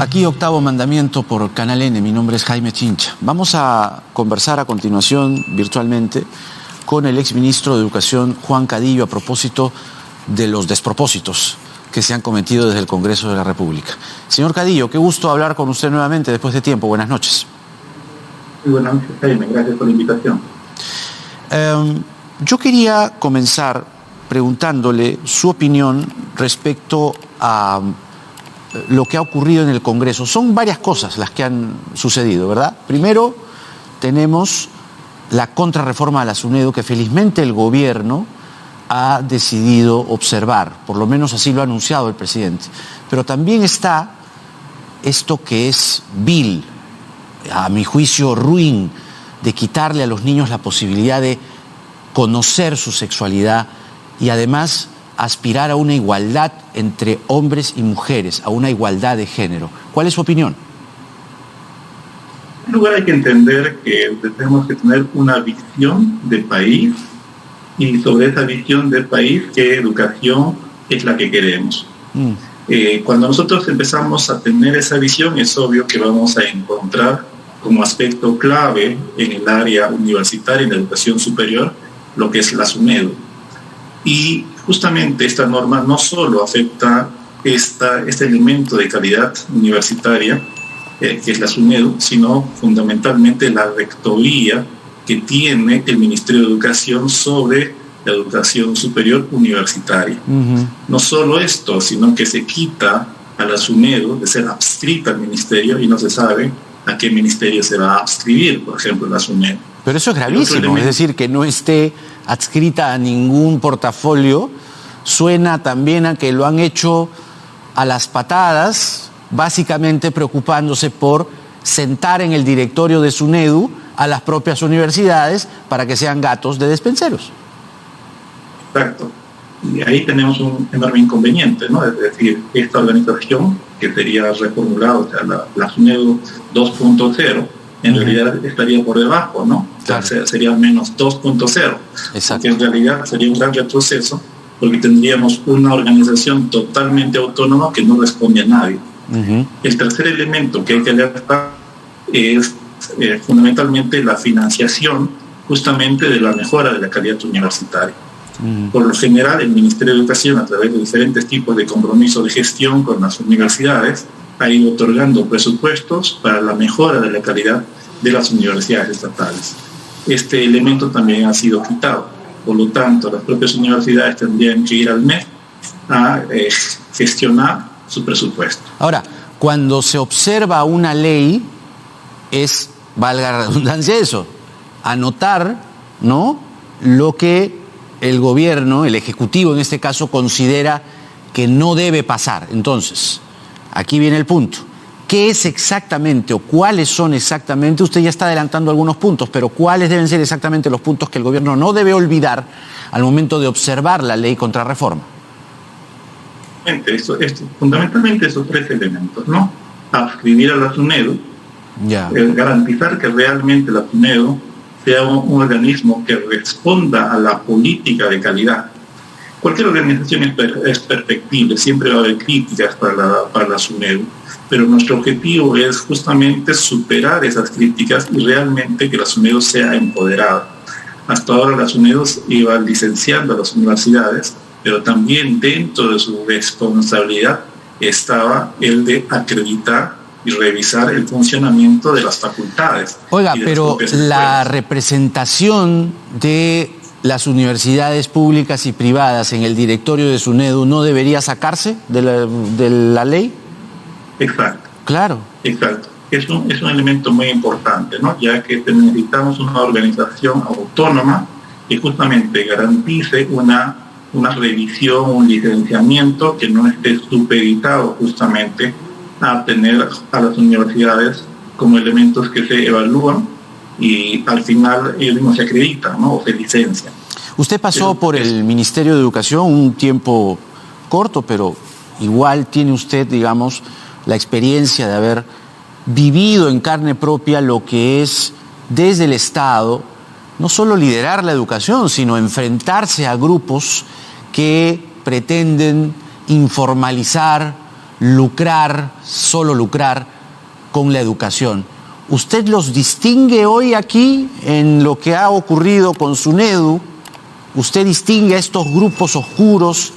Aquí Octavo Mandamiento por Canal N, mi nombre es Jaime Chincha. Vamos a conversar a continuación virtualmente con el exministro de Educación Juan Cadillo a propósito de los despropósitos que se han cometido desde el Congreso de la República. Señor Cadillo, qué gusto hablar con usted nuevamente después de tiempo. Buenas noches. Muy buenas noches, Jaime. Gracias por la invitación. Yo quería comenzar preguntándole su opinión respecto a lo que ha ocurrido en el Congreso. Son varias cosas las que han sucedido, ¿verdad? Primero, tenemos la contrarreforma a la SUNEDU que felizmente el gobierno ha decidido observar, por lo menos así lo ha anunciado el presidente. Pero también está esto que es vil, a mi juicio ruin, de quitarle a los niños la posibilidad de conocer su sexualidad y además aspirar a una igualdad entre hombres y mujeres, a una igualdad de género. ¿Cuál es su opinión? En lugar hay que entender que tenemos que tener una visión de país y sobre esa visión de país, qué educación es la que queremos. Cuando nosotros empezamos a tener esa visión, es obvio que vamos a encontrar como aspecto clave en el área universitaria, en la educación superior, lo que es la SUNEDU. Y justamente esta norma no solo afecta este elemento de calidad universitaria, que es la SUNEDU, sino fundamentalmente la rectoría que tiene el Ministerio de Educación sobre la educación superior universitaria. No solo esto, sino que se quita a la SUNEDU de ser adscrita al ministerio y no se sabe a qué ministerio se va a adscribir, por ejemplo, la SUNEDU. Pero eso es gravísimo, es decir, que no esté adscrita a ningún portafolio, suena también a que lo han hecho a las patadas, básicamente preocupándose por sentar en el directorio de SUNEDU a las propias universidades para que sean gatos de despenseros. Exacto. Y ahí tenemos un enorme inconveniente, ¿no? Es decir, esta organización que sería reformulada, o sea, la SUNEDU 2.0, en realidad estaría por debajo, ¿no? Claro. O sea, sería menos 2.0. Exacto. Que en realidad sería un gran retroceso porque tendríamos una organización totalmente autónoma que no responde a nadie. El tercer elemento que hay que alertar es fundamentalmente la financiación justamente de la mejora de la calidad universitaria. Por lo general, el Ministerio de Educación, a través de diferentes tipos de compromisos de gestión con las universidades, ha ido otorgando presupuestos para la mejora de la calidad de las universidades estatales. Este elemento también ha sido quitado. Por lo tanto, las propias universidades tendrían que ir al MEF a gestionar su presupuesto. Ahora, cuando se observa una ley, es, valga la redundancia eso, anotar, ¿no?, lo que el gobierno, el ejecutivo en este caso, considera que no debe pasar. Entonces, aquí viene el punto. ¿Qué es exactamente o cuáles son exactamente? Usted ya está adelantando algunos puntos, pero ¿cuáles deben ser exactamente los puntos que el gobierno no debe olvidar al momento de observar la ley contrarreforma? Fundamentalmente esos tres elementos, ¿no? Adscribir a la SUNEDU, garantizar que realmente la SUNEDU sea un organismo que responda a la política de calidad. Cualquier organización es perfectible, siempre va a haber críticas para la SUNEDU, pero nuestro objetivo es justamente superar esas críticas y realmente que la SUNEDU sea empoderada. Hasta ahora la SUNEDU iba licenciando a las universidades, pero también dentro de su responsabilidad estaba el de acreditar y revisar el funcionamiento de las facultades. Oiga, pero la representación de las universidades públicas y privadas en el directorio de SUNEDU no debería sacarse de la ley. Exacto. Claro. Exacto. Es un elemento muy importante, ¿no? Ya que necesitamos una organización autónoma que justamente garantice una revisión, un licenciamiento que no esté supeditado justamente a tener a las universidades como elementos que se evalúan y al final ellos mismos se acreditan, ¿no?, o se licencian. Usted pasó por el Ministerio de Educación un tiempo corto, pero igual tiene usted, digamos, la experiencia de haber vivido en carne propia lo que es desde el Estado, no solo liderar la educación, sino enfrentarse a grupos que pretenden informalizar lucrar, solo lucrar con la educación. ¿Usted los distingue hoy aquí en lo que ha ocurrido con SUNEDU? ¿Usted distingue a estos grupos oscuros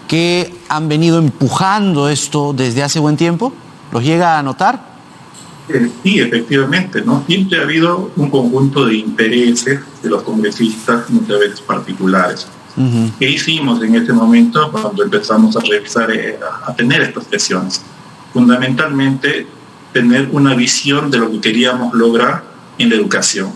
que han venido empujando esto desde hace buen tiempo? ¿Los llega a notar? Sí, efectivamente, ¿no? Siempre ha habido un conjunto de intereses de los congresistas, muchas veces particulares. ¿Qué hicimos en ese momento cuando empezamos a revisar, a tener estas presiones? Fundamentalmente, tener una visión de lo que queríamos lograr en la educación.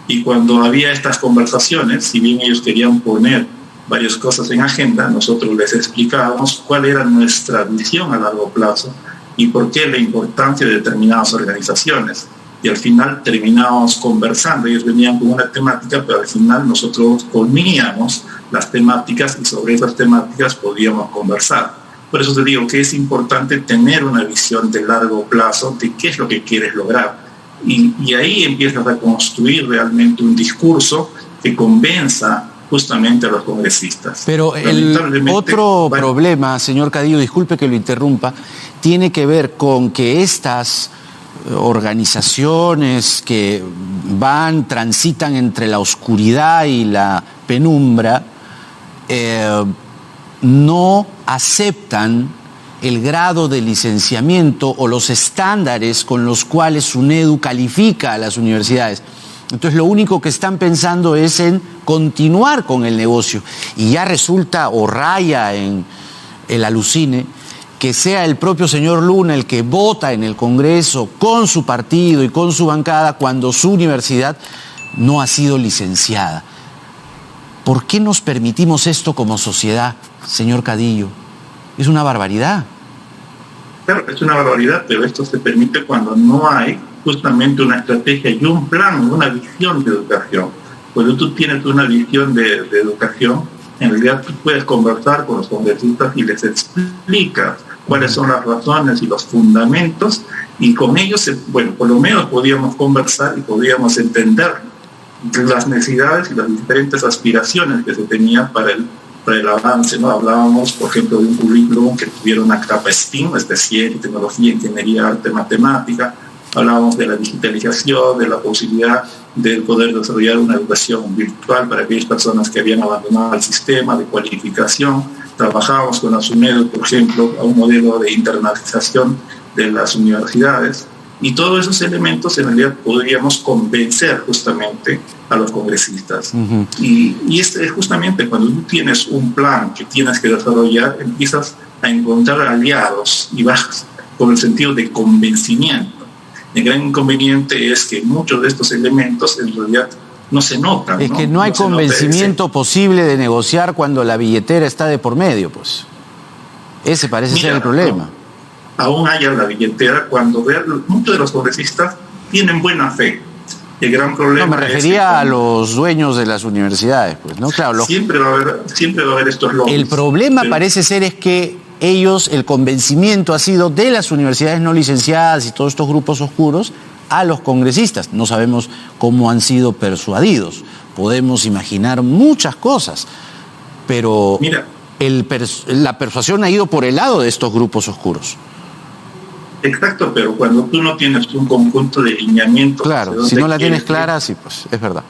Y cuando había estas conversaciones, si bien ellos querían poner varias cosas en agenda, nosotros les explicábamos cuál era nuestra visión a largo plazo y por qué la importancia de determinadas organizaciones. Y al final terminábamos conversando, ellos venían con una temática, pero al final nosotros poníamos las temáticas y sobre esas temáticas podíamos conversar. Por eso te digo que es importante tener una visión de largo plazo de qué es lo que quieres lograr. Y ahí empiezas a construir realmente un discurso que convenza justamente a los congresistas. Pero el otro problema, señor Cadillo, disculpe que lo interrumpa, tiene que ver con que estas organizaciones que transitan entre la oscuridad y la penumbra, no aceptan el grado de licenciamiento o los estándares con los cuales SUNEDU califica a las universidades. Entonces lo único que están pensando es en continuar con el negocio y ya resulta o raya en el alucine que sea el propio señor Luna el que vota en el Congreso con su partido y con su bancada cuando su universidad no ha sido licenciada. ¿Por qué nos permitimos esto como sociedad, señor Cadillo? Es una barbaridad. Claro, es una barbaridad, pero esto se permite cuando no hay justamente una estrategia y un plan, una visión de educación. Cuando tú tienes una visión de educación, en realidad tú puedes conversar con los congresistas y les explicas cuáles son las razones y los fundamentos, y con ellos, bueno, por lo menos podíamos conversar y podíamos entender las necesidades y las diferentes aspiraciones que se tenían para el avance, ¿no? Hablábamos, por ejemplo, de un currículum que tuviera una capa STEAM, es decir, tecnología, ingeniería, arte, matemática. Hablábamos de la digitalización, de la posibilidad de poder desarrollar una educación virtual para aquellas personas que habían abandonado el sistema de cualificación. Trabajábamos con la SUNEDU, por ejemplo, a un modelo de internalización de las universidades. Y todos esos elementos en realidad podríamos convencer justamente a los congresistas. Y es justamente cuando tú tienes un plan que tienes que desarrollar, empiezas a encontrar aliados y vas con el sentido de convencimiento. El gran inconveniente es que muchos de estos elementos en realidad no se notan. Es que no hay convencimiento posible de negociar cuando la billetera está de por medio, pues. Ese parece ser el problema. Aún haya la billetera cuando muchos de los congresistas tienen buena fe. El gran problema me refería a los dueños de las universidades, pues, ¿no? Claro, siempre va a haber estos lobbies. El problema parece ser es que ellos, el convencimiento ha sido de las universidades no licenciadas y todos estos grupos oscuros a los congresistas. No sabemos cómo han sido persuadidos. Podemos imaginar muchas cosas, pero mira, la persuasión ha ido por el lado de estos grupos oscuros. Exacto, pero cuando tú no tienes un conjunto de lineamientos... Claro, si no la tienes clara, sí, pues, es verdad.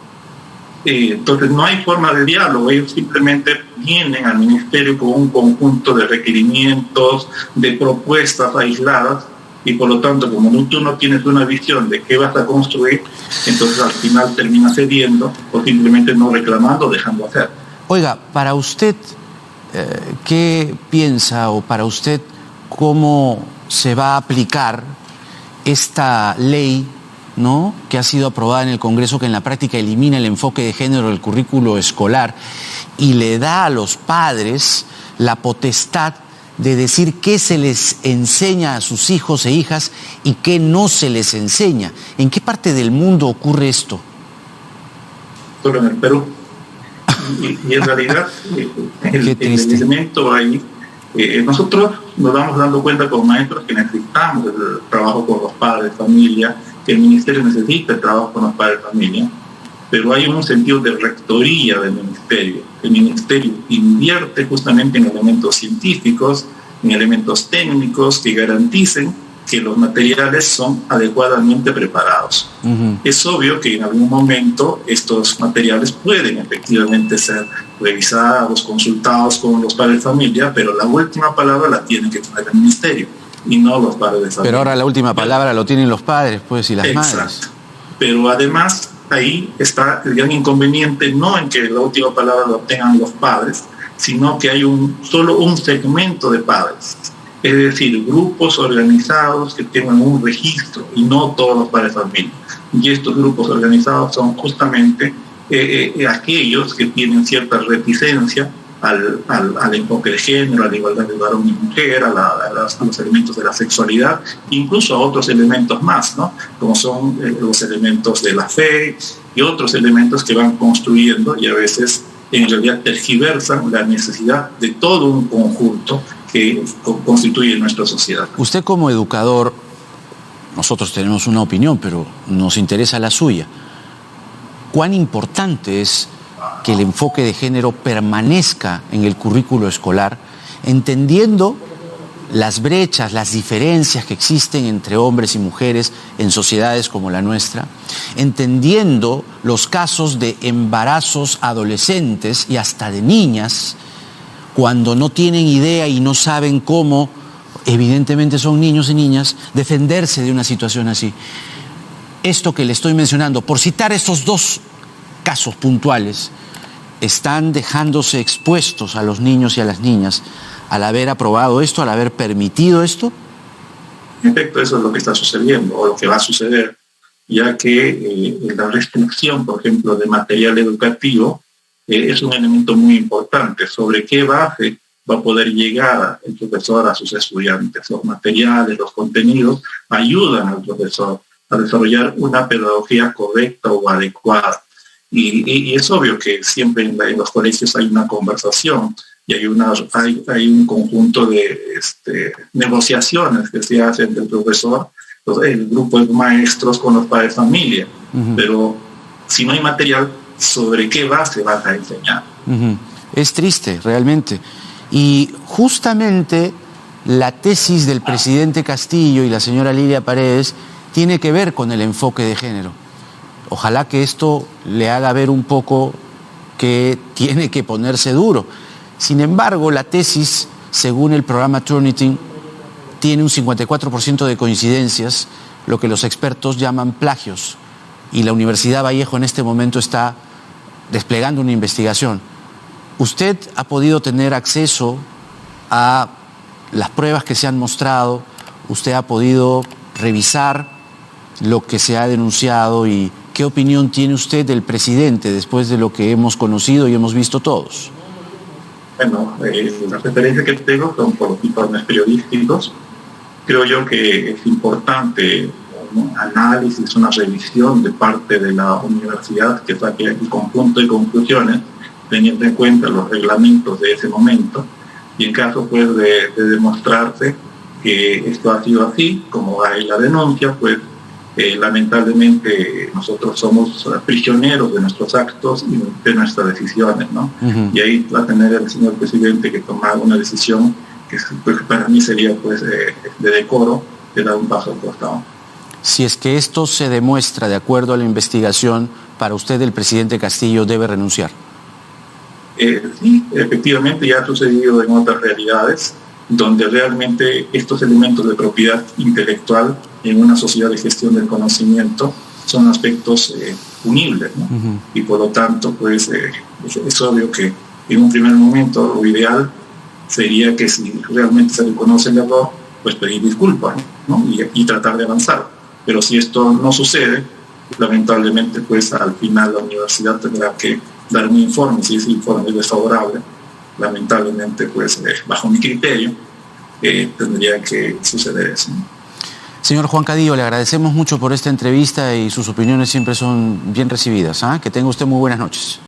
Entonces no hay forma de diálogo, ellos simplemente vienen al ministerio con un conjunto de requerimientos, de propuestas aisladas, y por lo tanto, como tú no tienes una visión de qué vas a construir, entonces al final terminas cediendo o simplemente no reclamando, dejando hacer. Oiga, para usted, ¿qué piensa o para usted cómo se va a aplicar esta ley, ¿no?, que ha sido aprobada en el Congreso, que en la práctica elimina el enfoque de género del currículo escolar y le da a los padres la potestad de decir qué se les enseña a sus hijos e hijas y qué no se les enseña? ¿En qué parte del mundo ocurre esto? Solo en el Perú. Y en realidad el elemento ahí, nosotros nos vamos dando cuenta como maestros que necesitamos el trabajo con los padres de familia, que el ministerio necesita el trabajo con los padres de familia, pero hay un sentido de rectoría del ministerio. El ministerio invierte justamente en elementos científicos, en elementos técnicos que garanticen que los materiales son adecuadamente preparados. Es obvio que en algún momento estos materiales pueden efectivamente ser revisados, consultados con los padres de familia, pero la última palabra la tiene que tener el ministerio y no los padres de familia. Pero ahora la última palabra lo tienen los padres, pues, y las madres. Exacto. Pero además ahí está el gran inconveniente, no en que la última palabra lo tengan los padres, sino que hay solo un segmento de padres. Es decir, grupos organizados que tengan un registro y no todos los padres de familia. Y estos grupos organizados son justamente aquellos que tienen cierta reticencia al enfoque de género, a la igualdad de varón y mujer, a los elementos de la sexualidad, incluso a otros elementos más, ¿no? Como son los elementos de la fe y otros elementos que van construyendo y a veces en realidad tergiversan la necesidad de todo un conjunto que constituye nuestra sociedad. Usted como educador, nosotros tenemos una opinión, pero nos interesa la suya. ¿Cuán importante es que el enfoque de género permanezca en el currículo escolar, entendiendo las brechas, las diferencias que existen entre hombres y mujeres en sociedades como la nuestra, entendiendo los casos de embarazos adolescentes y hasta de niñas, cuando no tienen idea y no saben cómo, evidentemente son niños y niñas, defenderse de una situación así? Esto que le estoy mencionando, por citar estos dos casos puntuales, están dejándose expuestos a los niños y a las niñas al haber aprobado esto, al haber permitido esto. En efecto, eso es lo que está sucediendo o lo que va a suceder, ya que la restricción, por ejemplo, de material educativo es un elemento muy importante. ¿Sobre qué base va a poder llegar el profesor a sus estudiantes? Los materiales, los contenidos ayudan al profesor a desarrollar una pedagogía correcta o adecuada. Y es obvio que siempre en los colegios hay una conversación y hay un conjunto de negociaciones que se hacen entre el profesor, el grupo de maestros con los padres de familia. Pero si no hay material, ¿sobre qué base vas a enseñar? Es triste, realmente. Y justamente la tesis del presidente Castillo y la señora Lilia Paredes tiene que ver con el enfoque de género. Ojalá que esto le haga ver un poco que tiene que ponerse duro. Sin embargo, la tesis, según el programa Turnitin, tiene un 54% de coincidencias, lo que los expertos llaman plagios. Y la Universidad Vallejo en este momento está desplegando una investigación. ¿Usted ha podido tener acceso a las pruebas que se han mostrado? ¿Usted ha podido revisar lo que se ha denunciado? ¿Y qué opinión tiene usted del presidente después de lo que hemos conocido y hemos visto todos? Bueno, las referencias que tengo son por los informes periodísticos. Creo yo que es importante un análisis, una revisión de parte de la universidad que saque el conjunto de conclusiones, teniendo en cuenta los reglamentos de ese momento, y en caso pues de demostrarse que esto ha sido así, como hay la denuncia, pues lamentablemente nosotros somos prisioneros de nuestros actos y de nuestras decisiones, ¿no? Y ahí va a tener el señor presidente que tomar una decisión que pues, para mí sería pues de decoro, de dar un paso al costado. Si es que esto se demuestra de acuerdo a la investigación, para usted el presidente Castillo debe renunciar. Sí, efectivamente ya ha sucedido en otras realidades, donde realmente estos elementos de propiedad intelectual en una sociedad de gestión del conocimiento son aspectos punibles, ¿no? Y por lo tanto, pues es obvio que en un primer momento lo ideal sería que si realmente se reconoce el error, pues pedir disculpas, ¿no? y tratar de avanzar. Pero si esto no sucede, lamentablemente, pues al final la universidad tendrá que dar un informe. Si ese informe es desfavorable, lamentablemente, pues bajo mi criterio, tendría que suceder eso, ¿no? Señor Juan Cadillo, le agradecemos mucho por esta entrevista y sus opiniones siempre son bien recibidas. Que tenga usted muy buenas noches.